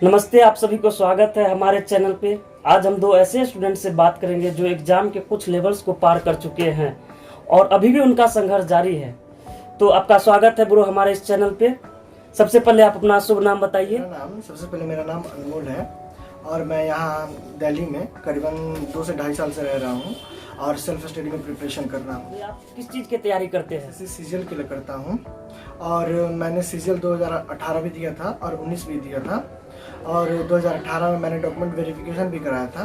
नमस्ते, आप सभी को स्वागत है हमारे चैनल पे। आज हम दो ऐसे स्टूडेंट से बात करेंगे जो एग्जाम के कुछ लेवल्स को पार कर चुके हैं और अभी भी उनका संघर्ष जारी है। तो आपका स्वागत है ब्रो हमारे इस चैनल पे। सबसे पहले आप अपना शुभ नाम बताइए। मेरा नाम अनमोल है और मैं यहाँ दिल्ली में करीबन 2 से 2.5 साल से रह रहा हूँ और सेल्फ स्टडी में प्रिपरेशन कर रहा हूँ। आप किस चीज़ की तैयारी करते हैं? सीजीएल के लिए करता हूँ और मैंने सीजीएल 2018 भी दिया था और 19 भी दिया था और 2018 में मैंने डॉक्यूमेंट वेरिफिकेशन भी कराया था,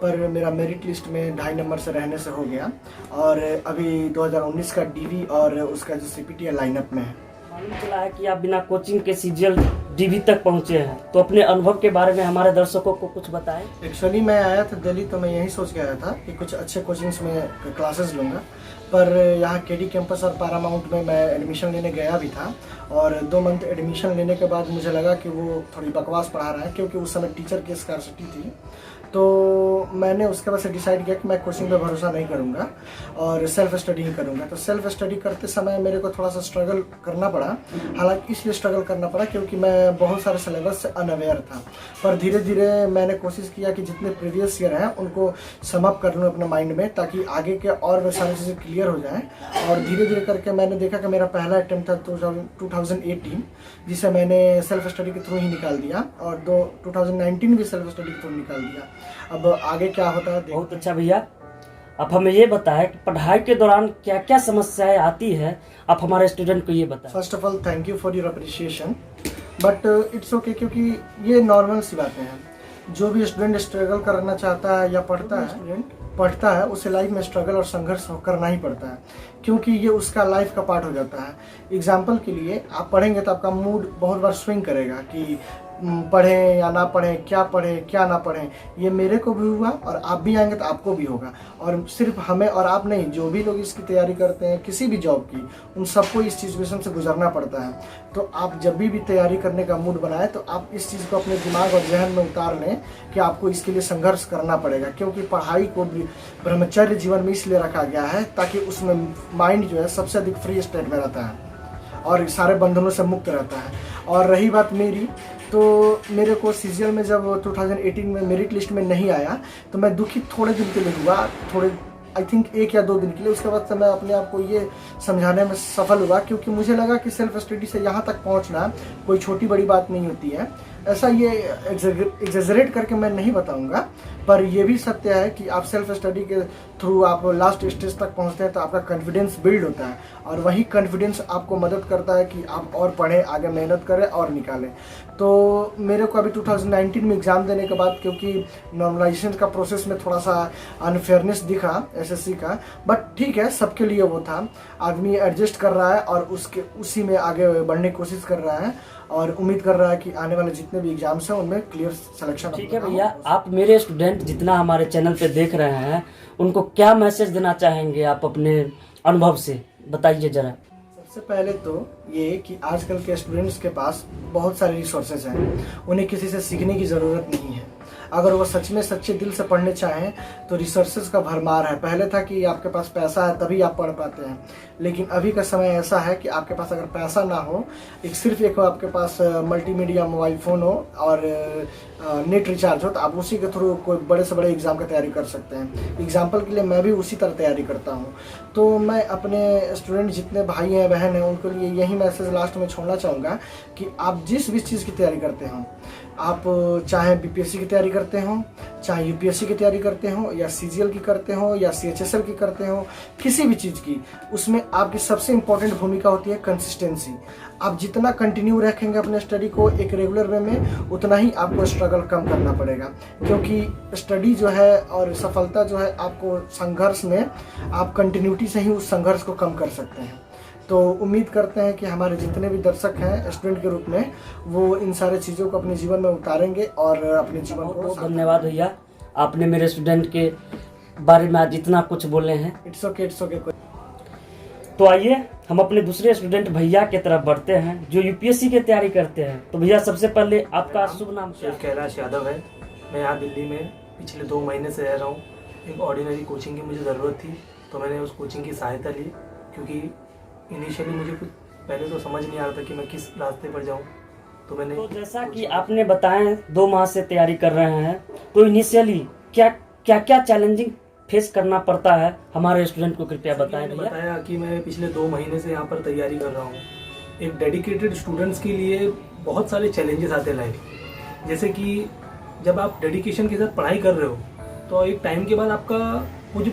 पर मेरा मेरिट लिस्ट में 2.5 नंबर से रहने से हो गया और अभी 2019 का डीवी और उसका जो सीपीटी है लाइनअप में है। मालूम चला है कि आप बिना कोचिंग के सीजीएल डीवी तक पहुंचे हैं, तो अपने अनुभव के बारे में हमारे दर्शकों को कुछ बताएं। एक्चुअली मैं आया था दिल्ली तो मैं यही सोच के आया था कि कुछ अच्छे कोचिंग्स में क्लासेस लूँगा, पर यहाँ केडी कैंपस और पैरामाउंट में मैं एडमिशन लेने गया भी था और 2 मंथ एडमिशन लेने के बाद मुझे लगा कि वो थोड़ी बकवास पढ़ा रहा है, क्योंकि उस समय टीचर की स्कार्सिटी थी। तो मैंने उसके बाद से डिसाइड किया कि मैं कोचिंग पे भरोसा नहीं करूँगा और सेल्फ स्टडी ही करूँगा। तो सेल्फ स्टडी करते समय मेरे को थोड़ा सा स्ट्रगल करना पड़ा, हालांकि इसलिए स्ट्रगल करना पड़ा क्योंकि मैं बहुत सारे सिलेबस से अनअवेयर था, पर धीरे धीरे मैंने कोशिश किया कि जितने प्रीवियस ईयर हैं उनको सम अप कर लूँ अपने माइंड में, ताकि आगे के और सारी चीज़ें क्लियर हो जाएँ। और धीरे धीरे करके मैंने देखा कि मेरा पहला अटैम्प्ट था 2018, जिसे मैंने सेल्फ स्टडी के थ्रू ही निकाल दिया और 2019 भी सेल्फ स्टडी के थ्रू निकाल दिया। अब आगे क्या होता है। बहुत अच्छा भैया, आप हमें ये बताएं कि पढ़ाई के दौरान क्या क्या समस्याएं आती है, आप हमारे स्टूडेंट को ये बताएं। First of all thank you for your appreciation, but it's okay, क्योंकि ये नॉर्मल सी बातें हैं। जो भी स्टूडेंट स्ट्रगल करना चाहता है या पढ़ता है उसे लाइफ में स्ट्रगल और संघर्ष करना ही पड़ता है, क्योंकि ये उसका लाइफ का पार्ट हो जाता है। एग्जाम्पल के लिए आप पढ़ेंगे तो आपका मूड बहुत बार स्विंग करेगा कि पढ़ें या ना पढ़ें, क्या पढ़ें क्या ना पढ़ें। ये मेरे को भी हुआ और आप भी आएंगे तो आपको भी होगा, और सिर्फ हमें और आप नहीं, जो भी लोग इसकी तैयारी करते हैं किसी भी जॉब की, उन सबको इस सिचुएशन से गुजरना पड़ता है। तो आप जब भी तैयारी करने का मूड बनाए तो आप इस चीज़ को अपने दिमाग और जहन में उतार लें कि आपको इसके लिए संघर्ष करना पड़ेगा, क्योंकि पढ़ाई को ब्रह्मचर्य जीवन में इसलिए रखा गया है ताकि उसमें माइंड जो है सबसे अधिक फ्री स्टेट में रहता है और सारे बंधनों से मुक्त रहता है। और रही बात मेरी, तो मेरे को सीजीएल में जब 2018 में मेरिट लिस्ट में नहीं आया तो मैं दुखी थोड़े दिन के लिए हुआ, थोड़े आई थिंक 1 या 2 दिन के लिए। उसके बाद से मैं अपने आप को ये समझाने में सफल हुआ, क्योंकि मुझे लगा कि सेल्फ स्टडी से यहाँ तक पहुँचना कोई छोटी बड़ी बात नहीं होती है। ऐसा ये एग्जेजरेट करके मैं नहीं बताऊंगा, पर यह भी सत्य है कि आप सेल्फ स्टडी के थ्रू आप लास्ट स्टेज तक पहुंचते हैं तो आपका कॉन्फिडेंस बिल्ड होता है, और वही कॉन्फिडेंस आपको मदद करता है कि आप और पढ़ें, आगे मेहनत करें और निकालें। तो मेरे को अभी 2019 में एग्ज़ाम देने के बाद, क्योंकि नॉर्मलाइजेशन का प्रोसेस में थोड़ा सा अनफेयरनेस दिखा एसएससी का, बट ठीक है, सबके लिए वो था। आदमी एडजस्ट कर रहा है और उसी में आगे बढ़ने की कोशिश कर रहा है और उम्मीद कर रहा है कि आने वाले जितने भी एग्जाम्स हैं उनमें क्लियर सिलेक्शन। ठीक है भैया, आप मेरे स्टूडेंट जितना हमारे चैनल पे देख रहे हैं उनको क्या मैसेज देना चाहेंगे, आप अपने अनुभव से बताइए जरा। सबसे पहले तो ये कि आजकल के स्टूडेंट्स के पास बहुत सारे रिसोर्सेज हैं, उन्हें किसी से सीखने की ज़रूरत नहीं है। अगर वो सच में सच्चे दिल से पढ़ने चाहें तो रिसोर्सेज का भरमार है। पहले था कि आपके पास पैसा है तभी आप पढ़ पाते हैं, लेकिन अभी का समय ऐसा है कि आपके पास अगर पैसा ना हो, सिर्फ एक आपके पास मल्टीमीडिया मोबाइल फ़ोन हो और नेट रिचार्ज हो, तो आप उसी के थ्रू कोई बड़े से बड़े एग्ज़ाम की तैयारी कर सकते हैं। एग्जाम्पल के लिए मैं भी उसी तरह तैयारी करता हूँ। तो मैं अपने स्टूडेंट जितने भाई हैं बहन हैं उनके लिए यही मैसेज लास्ट में छोड़ना चाहूँगा कि आप जिस भी चीज़ की तैयारी करते हो, आप चाहे बीपीएससी की तैयारी करते हो, चाहे यूपीएससी की तैयारी करते हो, या सीजीएल की करते हो, या सीएचएसएल की करते हो, किसी भी चीज़ की, उसमें आपकी सबसे इम्पोर्टेंट भूमिका होती है कंसिस्टेंसी। आप जितना कंटिन्यू रखेंगे अपने स्टडी को एक रेगुलर वे में, उतना ही आपको स्ट्रगल कम करना पड़ेगा, क्योंकि स्टडी जो है और सफलता जो है आपको संघर्ष में, आप कंटिन्यूटी से ही उस संघर्ष को कम कर सकते हैं। तो उम्मीद करते हैं कि हमारे जितने भी दर्शक हैं स्टूडेंट के रूप में, वो इन सारे चीज़ों को अपने जीवन में उतारेंगे और अपने जीवन को। धन्यवाद भैया, आपने मेरे स्टूडेंट के बारे में आज इतना कुछ बोले हैं। It's okay. तो आइए हम अपने दूसरे स्टूडेंट भैया की तरफ बढ़ते हैं जो यूपीएससी की तैयारी करते हैं। तो भैया सबसे पहले आपका शुभ नाम क्या है? कैलाश यादव है। मैं यहाँ दिल्ली में पिछले 2 महीने से रह रहा हूँ। एक ऑर्डिनरी कोचिंग की मुझे ज़रूरत थी, तो मैंने उस कोचिंग की सहायता ली, क्योंकि इनिशियली मुझे कुछ पहले तो समझ नहीं आ रहा था कि मैं किस रास्ते पर जाऊँ। तो मैंने तो जैसा कि आपने बताया 2 माह से तैयारी कर रहे हैं, तो इनिशियली क्या क्या चैलेंजिंग फेस करना पड़ता है हमारे स्टूडेंट को कृपया बताएं मैंने भैया। बताया कि मैं पिछले 2 महीने से यहाँ पर तैयारी कर रहा हूँ। एक डेडिकेटेड स्टूडेंट्स के लिए बहुत सारे चैलेंजेस आते हैं लाइफ। जैसे कि जब आप डेडिकेशन के साथ पढ़ाई कर रहे हो तो एक टाइम के बाद आपका वो जो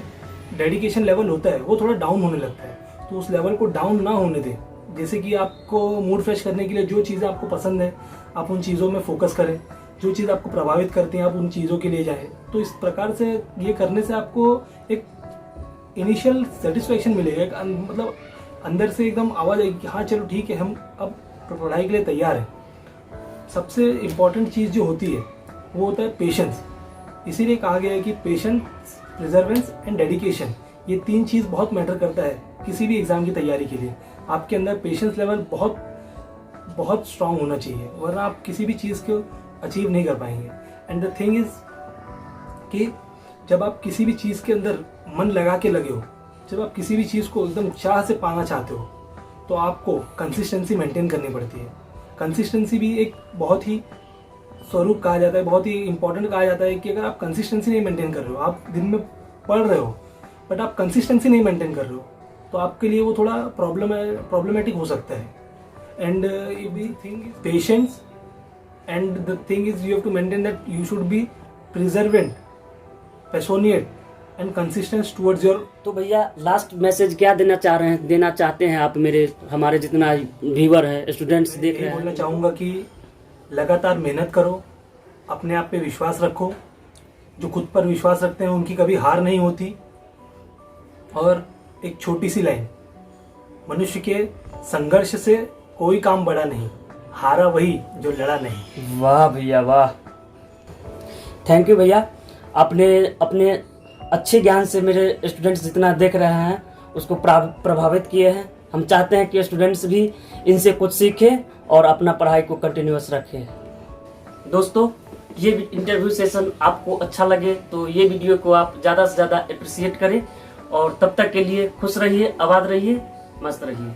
डेडिकेशन लेवल होता है वो थोड़ा डाउन होने लगता है। तो उस लेवल को डाउन ना होने दें। जैसे कि आपको मूड फ्रेश करने के लिए जो चीज़ें आपको पसंद है आप उन चीज़ों में फोकस करें, जो चीज़ आपको प्रभावित करती हैं आप उन चीज़ों के लिए जाएं। तो इस प्रकार से ये करने से आपको एक इनिशियल सेटिस्फेक्शन मिलेगा, मतलब अंदर से एकदम आवाज़ आएगी कि हाँ चलो ठीक है, हम अब पढ़ाई के लिए तैयार हैं। सबसे इम्पॉर्टेंट चीज़ जो होती है वो होता है पेशेंस। इसीलिए कहा गया है कि पेशेंस, प्रिजर्वेंस एंड डेडिकेशन, ये 3 चीज़ बहुत मैटर करता है किसी भी एग्ज़ाम की तैयारी के लिए। आपके अंदर पेशेंस लेवल बहुत बहुत स्ट्रांग होना चाहिए, वरना आप किसी भी चीज़ को अचीव नहीं कर पाएंगे। एंड द थिंग इज़ कि जब आप किसी भी चीज़ के अंदर मन लगा के लगे हो, जब आप किसी भी चीज़ को एकदम चाह से पाना चाहते हो, तो आपको कंसिस्टेंसी मेंटेन करनी पड़ती है। कंसिस्टेंसी भी एक बहुत ही स्वरूप कहा जाता है, बहुत ही इंपॉर्टेंट कहा जाता है कि अगर आप कंसिस्टेंसी नहीं मेंटेन कर रहे हो, आप दिन में पढ़ रहे हो बट आप कंसिस्टेंसी नहीं मेंटेन कर रहे हो, तो आपके लिए वो थोड़ा प्रॉब्लमेटिक हो सकता है। And thing is patience and the thing is you have to maintain that you should be perseverant, passionate and consistent towards your. तो भैया लास्ट मैसेज क्या देना चाहते हैं आप हमारे जितना व्यूअर है, स्टूडेंट्स देख रहे हैं। बोलना चाहूँगा कि लगातार मेहनत करो, अपने आप पे विश्वास रखो। जो खुद पर विश्वास रखते हैं उनकी कभी हार नहीं होती। और एक छोटी सी लाइन, मनुष्य के संघर्ष से कोई काम बड़ा नहीं, हारा वही जो लड़ा नहीं। वाह भैया वाह, थैंक यू भैया। आपने अपने अच्छे ज्ञान से मेरे स्टूडेंट्स जितना देख रहे हैं उसको प्रभावित किए हैं। हम चाहते हैं कि स्टूडेंट्स भी इनसे कुछ सीखें और अपना पढ़ाई को कंटिन्यूअस रखें। दोस्तों, ये इंटरव्यू सेशन आपको अच्छा लगे तो ये वीडियो को आप ज़्यादा से ज़्यादा अप्रिशिएट करें और तब तक के लिए खुश रहिए, आबाद रहिए, मस्त रहिए।